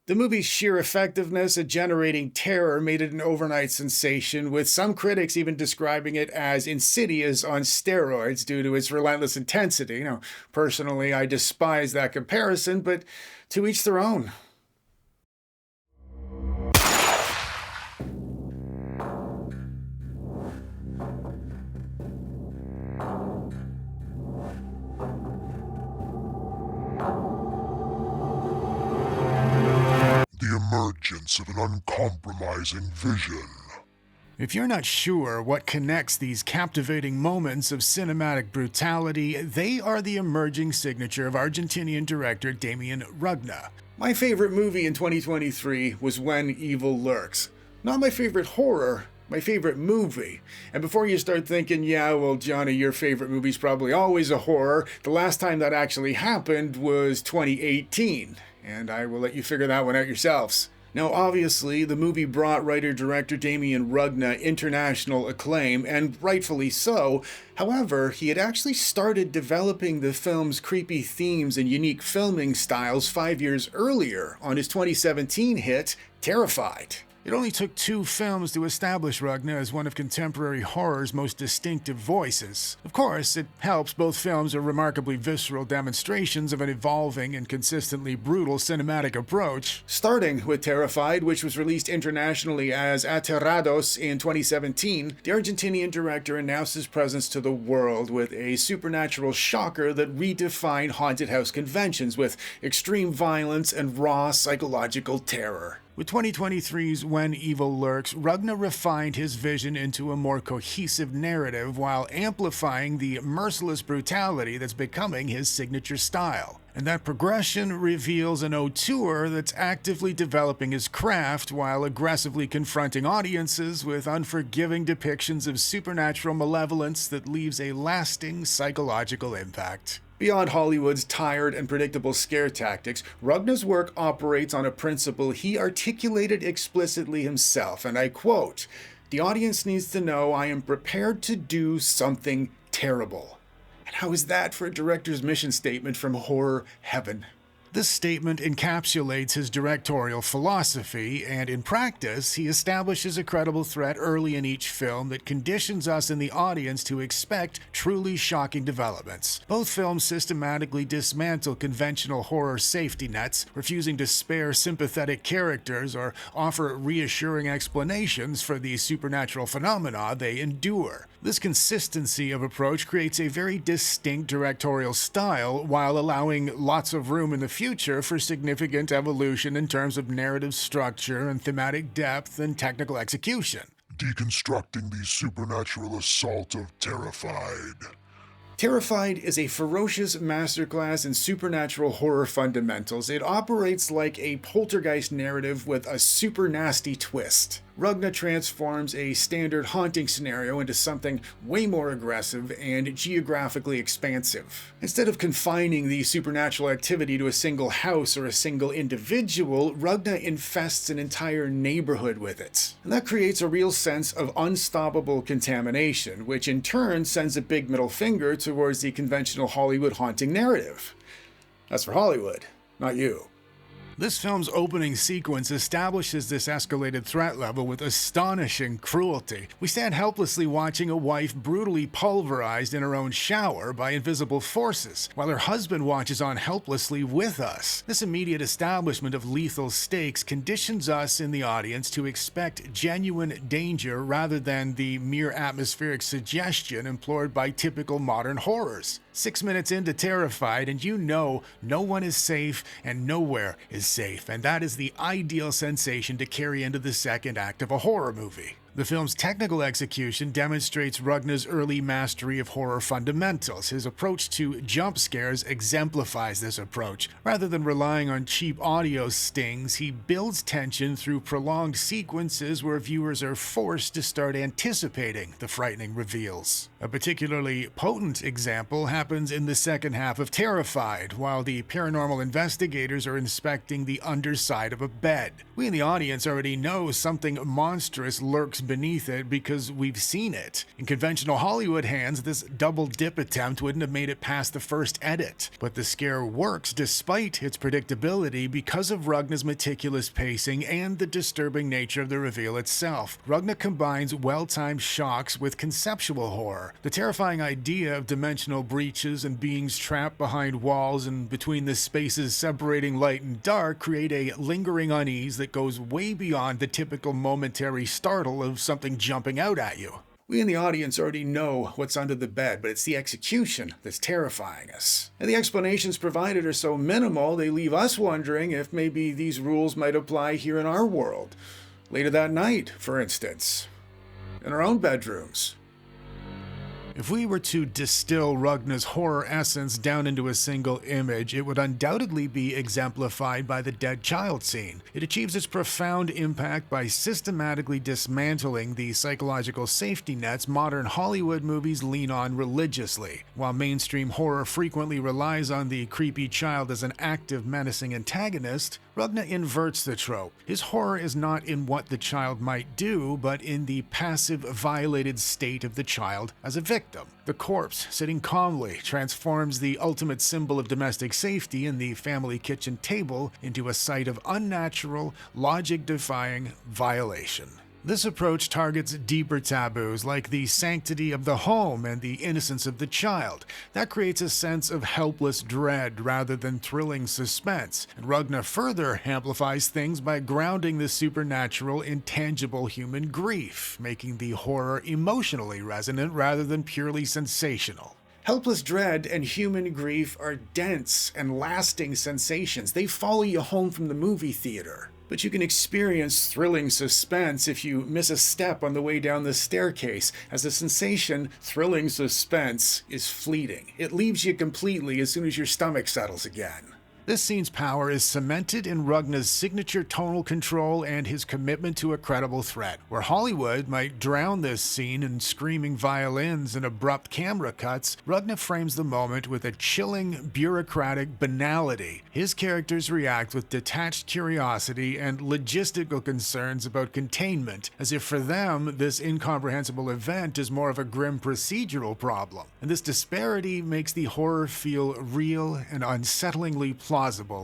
The movie's sheer effectiveness at generating terror made it an overnight sensation, with some critics even describing it as Insidious on steroids due to its relentless intensity. Now, personally, I despise that comparison, but to each their own. The emergence of an uncompromising vision. If you're not sure what connects these captivating moments of cinematic brutality, they are the emerging signature of Argentinian director Demian Rugna. My favorite movie in 2023 was When Evil Lurks. Not my favorite horror, my favorite movie. And before you start thinking, yeah, well, Johnny, your favorite movie's probably always a horror, the last time that actually happened was 2018. And I will let you figure that one out yourselves. Now, obviously, the movie brought writer-director Damian Rugna international acclaim, and rightfully so. However, he had actually started developing the film's creepy themes and unique filming styles 5 years earlier on his 2017 hit, Terrified. It only took 2 films to establish Rugna as one of contemporary horror's most distinctive voices. Of course, it helps both films are remarkably visceral demonstrations of an evolving and consistently brutal cinematic approach. Starting with Terrified, which was released internationally as Aterrados in 2017, the Argentinian director announced his presence to the world with a supernatural shocker that redefined haunted house conventions with extreme violence and raw psychological terror. With 2023's When Evil Lurks, Rugna refined his vision into a more cohesive narrative while amplifying the merciless brutality that's becoming his signature style. And that progression reveals an auteur that's actively developing his craft while aggressively confronting audiences with unforgiving depictions of supernatural malevolence that leaves a lasting psychological impact. Beyond Hollywood's tired and predictable scare tactics, Rugna's work operates on a principle he articulated explicitly himself, and I quote, "The audience needs to know I am prepared to do something terrible." And how is that for a director's mission statement from horror heaven? This statement encapsulates his directorial philosophy, and in practice, he establishes a credible threat early in each film that conditions us in the audience to expect truly shocking developments. Both films systematically dismantle conventional horror safety nets, refusing to spare sympathetic characters or offer reassuring explanations for the supernatural phenomena they endure. This consistency of approach creates a very distinct directorial style while allowing lots of room in the future for significant evolution in terms of narrative structure and thematic depth and technical execution. Deconstructing the supernatural assault of Terrified. Terrified is a ferocious masterclass in supernatural horror fundamentals. It operates like a poltergeist narrative with a super nasty twist. Rugna transforms a standard haunting scenario into something way more aggressive and geographically expansive. Instead of confining the supernatural activity to a single house or a single individual, Rugna infests an entire neighborhood with it. And that creates a real sense of unstoppable contamination, which in turn sends a big middle finger towards the conventional Hollywood haunting narrative. That's for Hollywood, not you. This film's opening sequence establishes this escalated threat level with astonishing cruelty. We stand helplessly watching a wife brutally pulverized in her own shower by invisible forces, while her husband watches on helplessly with us. This immediate establishment of lethal stakes conditions us in the audience to expect genuine danger rather than the mere atmospheric suggestion employed by typical modern horrors. 6 minutes into Terrified, and you know no one is safe and nowhere is safe, and that is the ideal sensation to carry into the second act of a horror movie. The film's technical execution demonstrates Rugna's early mastery of horror fundamentals. His approach to jump scares exemplifies this approach. Rather than relying on cheap audio stings, he builds tension through prolonged sequences where viewers are forced to start anticipating the frightening reveals. A particularly potent example happens in the second half of Terrified, while the paranormal investigators are inspecting the underside of a bed. We in the audience already know something monstrous lurks beneath it because we've seen it. In conventional Hollywood hands, this double dip attempt wouldn't have made it past the first edit, but the scare works despite its predictability because of Rugna's meticulous pacing and the disturbing nature of the reveal itself. Rugna combines well-timed shocks with conceptual horror. The terrifying idea of dimensional breaches and beings trapped behind walls and between the spaces separating light and dark create a lingering unease that goes way beyond the typical momentary startle of something jumping out at you. We in the audience already know what's under the bed, but it's the execution that's terrifying us. And the explanations provided are so minimal, they leave us wondering if maybe these rules might apply here in our world. Later that night, for instance. In our own bedrooms. If we were to distill Rugna's horror essence down into a single image, it would undoubtedly be exemplified by the dead child scene. It achieves its profound impact by systematically dismantling the psychological safety nets modern Hollywood movies lean on religiously. While mainstream horror frequently relies on the creepy child as an active, menacing antagonist, Rugna inverts the trope. His horror is not in what the child might do, but in the passive, violated state of the child as a victim. The corpse, sitting calmly, transforms the ultimate symbol of domestic safety in the family kitchen table into a site of unnatural, logic-defying violation. This approach targets deeper taboos like the sanctity of the home and the innocence of the child. That creates a sense of helpless dread rather than thrilling suspense. And Rugna further amplifies things by grounding the supernatural in tangible human grief, making the horror emotionally resonant rather than purely sensational. Helpless dread and human grief are dense and lasting sensations. They follow you home from the movie theater. But you can experience thrilling suspense if you miss a step on the way down the staircase, as the sensation, thrilling suspense, is fleeting. It leaves you completely as soon as your stomach settles again. This scene's power is cemented in Rugna's signature tonal control and his commitment to a credible threat. Where Hollywood might drown this scene in screaming violins and abrupt camera cuts, Rugna frames the moment with a chilling, bureaucratic banality. His characters react with detached curiosity and logistical concerns about containment, as if for them this incomprehensible event is more of a grim procedural problem. And this disparity makes the horror feel real and unsettlingly plausible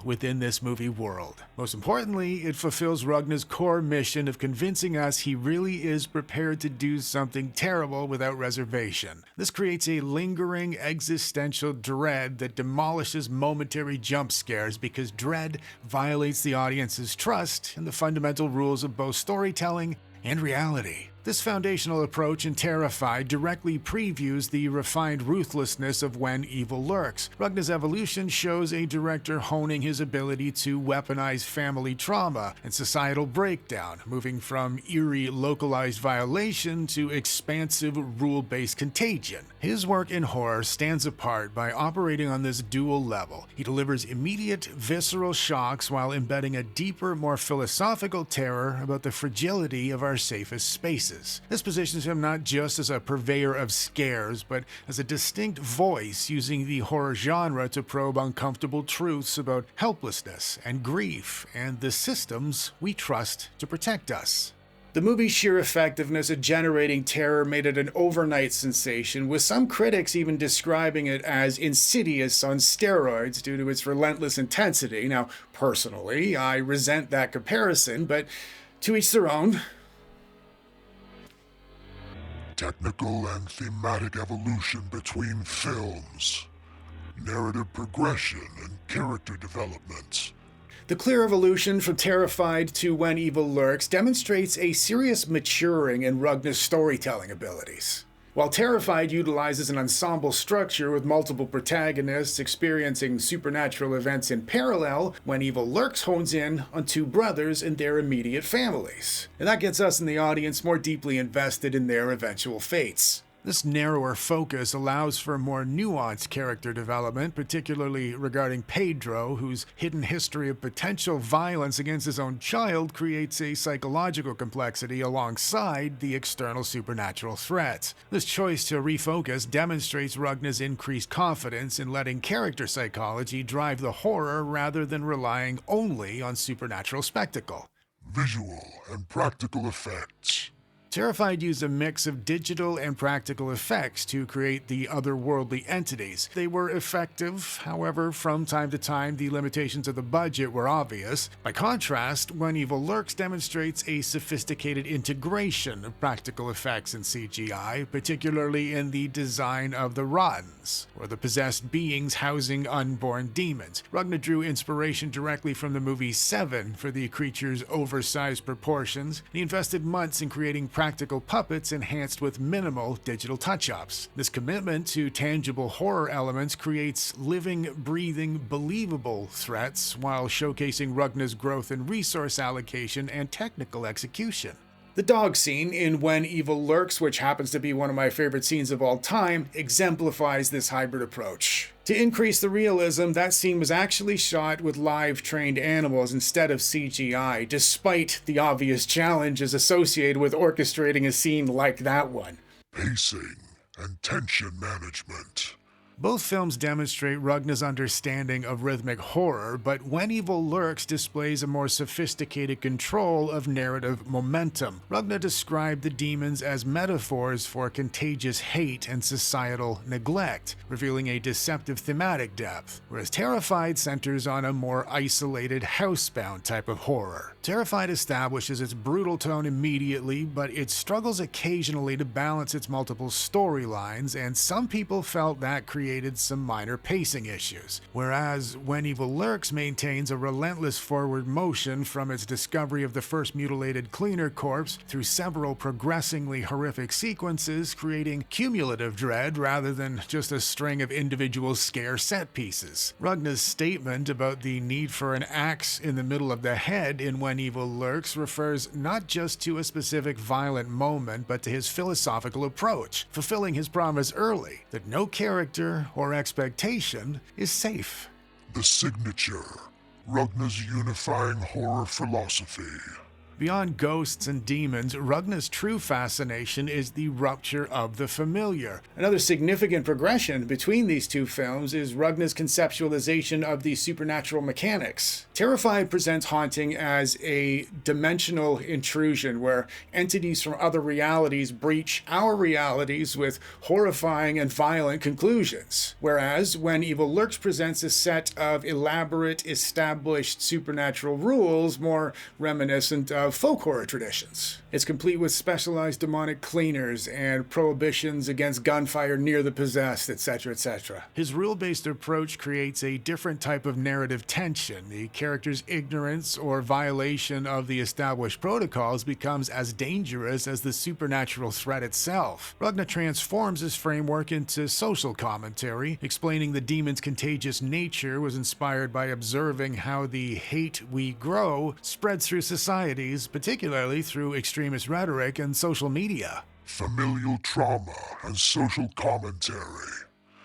within this movie world. Most importantly, it fulfills Rugna's core mission of convincing us he really is prepared to do something terrible without reservation. This creates a lingering existential dread that demolishes momentary jump scares because dread violates the audience's trust in the fundamental rules of both storytelling and reality. This foundational approach in Terrified directly previews the refined ruthlessness of When Evil Lurks. Rugna's evolution shows a director honing his ability to weaponize family trauma and societal breakdown, moving from eerie, localized violation to expansive, rule-based contagion. His work in horror stands apart by operating on this dual level. He delivers immediate, visceral shocks while embedding a deeper, more philosophical terror about the fragility of our safest spaces. This positions him not just as a purveyor of scares, but as a distinct voice using the horror genre to probe uncomfortable truths about helplessness and grief and the systems we trust to protect us. The movie's sheer effectiveness at generating terror made it an overnight sensation, with some critics even describing it as Insidious on steroids due to its relentless intensity. Now, personally, I resent that comparison, but to each their own. Technical and thematic evolution between films, narrative progression, and character development. The clear evolution from Terrified to When Evil Lurks demonstrates a serious maturing in Rugna's storytelling abilities. While Terrified utilizes an ensemble structure with multiple protagonists experiencing supernatural events in parallel, When Evil Lurks hones in on two brothers and their immediate families. And that gets us in the audience more deeply invested in their eventual fates. This narrower focus allows for more nuanced character development, particularly regarding Pedro, whose hidden history of potential violence against his own child creates a psychological complexity alongside the external supernatural threats. This choice to refocus demonstrates Rugna's increased confidence in letting character psychology drive the horror rather than relying only on supernatural spectacle. Visual and practical effects. Terrified used a mix of digital and practical effects to create the otherworldly entities. They were effective, however, from time to time the limitations of the budget were obvious. By contrast, When Evil Lurks demonstrates a sophisticated integration of practical effects and CGI, particularly in the design of the Rottens, or the possessed beings housing unborn demons. Rugna drew inspiration directly from the movie Seven for the creature's oversized proportions. He invested months in creating practical puppets enhanced with minimal digital touch-ups. This commitment to tangible horror elements creates living, breathing, believable threats while showcasing Rugna's growth in resource allocation and technical execution. The dog scene in When Evil Lurks, which happens to be one of my favorite scenes of all time, exemplifies this hybrid approach. To increase the realism, that scene was actually shot with live trained animals instead of CGI, despite the obvious challenges associated with orchestrating a scene like that one. Pacing and tension management. Both films demonstrate Rugna's understanding of rhythmic horror, but When Evil Lurks displays a more sophisticated control of narrative momentum. Rugna described the demons as metaphors for contagious hate and societal neglect, revealing a deceptive thematic depth, whereas Terrified centers on a more isolated, housebound type of horror. Terrified establishes its brutal tone immediately, but it struggles occasionally to balance its multiple storylines, and some people felt that created some minor pacing issues, whereas When Evil Lurks maintains a relentless forward motion from its discovery of the first mutilated cleaner corpse through several progressingly horrific sequences, creating cumulative dread rather than just a string of individual scare set pieces. Rugna's statement about the need for an axe in the middle of the head in When Evil Lurks refers not just to a specific violent moment, but to his philosophical approach, fulfilling his promise early that no character or expectation is safe. The signature. Rugna's unifying horror philosophy. Beyond ghosts and demons, Rugna's true fascination is the rupture of the familiar. Another significant progression between these two films is Rugna's conceptualization of the supernatural mechanics. Terrified presents haunting as a dimensional intrusion where entities from other realities breach our realities with horrifying and violent conclusions. Whereas When Evil Lurks presents a set of elaborate, established supernatural rules more reminiscent of folk horror traditions. It's complete with specialized demonic cleaners and prohibitions against gunfire near the possessed, etc., etc. His rule-based approach creates a different type of narrative tension. The character's ignorance or violation of the established protocols becomes as dangerous as the supernatural threat itself. Rugna transforms his framework into social commentary, explaining the demon's contagious nature was inspired by observing how the hate we grow spreads through societies, particularly through extremist rhetoric and social media. Familial trauma and social commentary.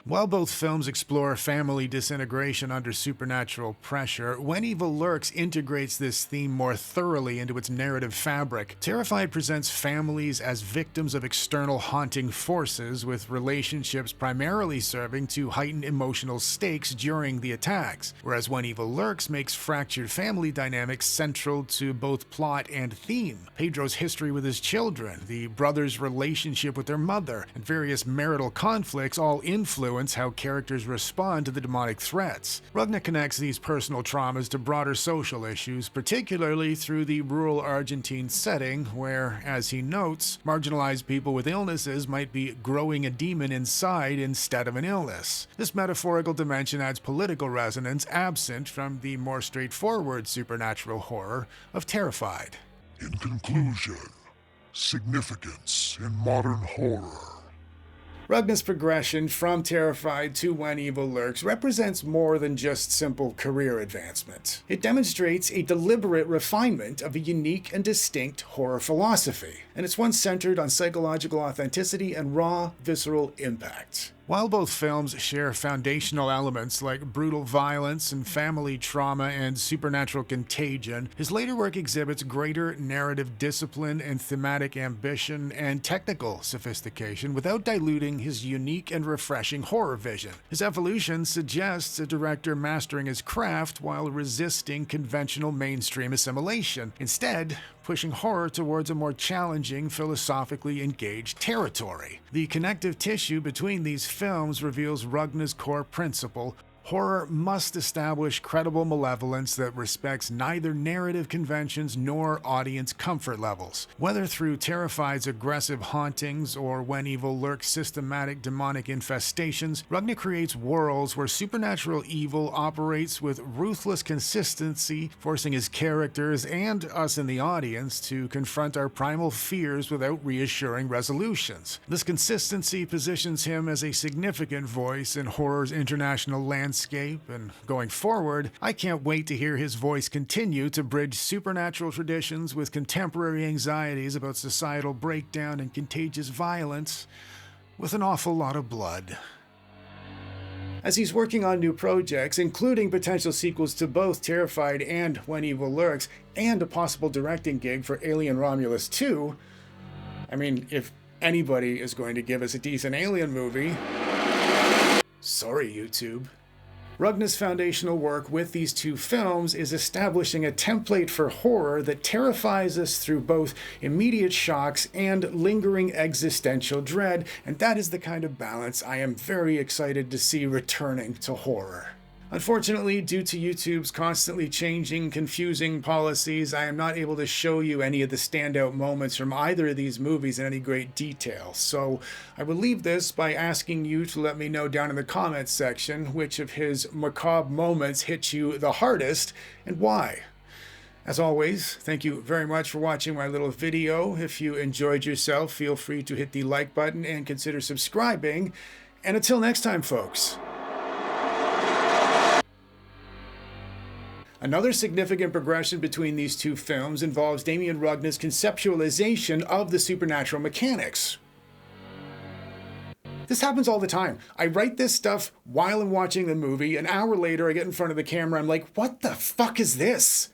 While both films explore family disintegration under supernatural pressure, When Evil Lurks integrates this theme more thoroughly into its narrative fabric. Terrified presents families as victims of external haunting forces, with relationships primarily serving to heighten emotional stakes during the attacks, whereas When Evil Lurks makes fractured family dynamics central to both plot and theme. Pedro's history with his children, the brothers' relationship with their mother, and various marital conflicts all influence how characters respond to the demonic threats. Rugna connects these personal traumas to broader social issues, particularly through the rural Argentine setting where, as he notes, marginalized people with illnesses might be growing a demon inside instead of an illness. This metaphorical dimension adds political resonance absent from the more straightforward supernatural horror of Terrified. In conclusion, significance in modern horror. Rugna's progression from Terrified to When Evil Lurks represents more than just simple career advancement. It demonstrates a deliberate refinement of a unique and distinct horror philosophy, and it's one centered on psychological authenticity and raw, visceral impact. While both films share foundational elements like brutal violence and family trauma and supernatural contagion, his later work exhibits greater narrative discipline and thematic ambition and technical sophistication without diluting his unique and refreshing horror vision. His evolution suggests a director mastering his craft while resisting conventional mainstream assimilation, instead pushing horror towards a more challenging, philosophically engaged territory. The connective tissue between these films reveals Rugna's core principle: horror must establish credible malevolence that respects neither narrative conventions nor audience comfort levels. Whether through Terrified's aggressive hauntings or When Evil Lurks' systematic demonic infestations, Rugna creates worlds where supernatural evil operates with ruthless consistency, forcing his characters and us in the audience to confront our primal fears without reassuring resolutions. This consistency positions him as a significant voice in horror's international landscape, and going forward, I can't wait to hear his voice continue to bridge supernatural traditions with contemporary anxieties about societal breakdown and contagious violence with an awful lot of blood. As he's working on new projects, including potential sequels to both Terrified and When Evil Lurks, and a possible directing gig for Alien Romulus 2, I mean, if anybody is going to give us a decent Alien movie, sorry, YouTube. Rugna's foundational work with these two films is establishing a template for horror that terrifies us through both immediate shocks and lingering existential dread, and that is the kind of balance I am very excited to see returning to horror. Unfortunately, due to YouTube's constantly changing, confusing policies, I am not able to show you any of the standout moments from either of these movies in any great detail. So I will leave this by asking you to let me know down in the comments section which of his macabre moments hit you the hardest and why. As always, thank you very much for watching my little video. If you enjoyed yourself, feel free to hit the like button and consider subscribing. And until next time, folks. Another significant progression between these two films involves Demian Rugna's conceptualization of the supernatural mechanics. This happens all the time. I write this stuff while I'm watching the movie. An hour later, I get in front of the camera, I'm like, what the fuck is this?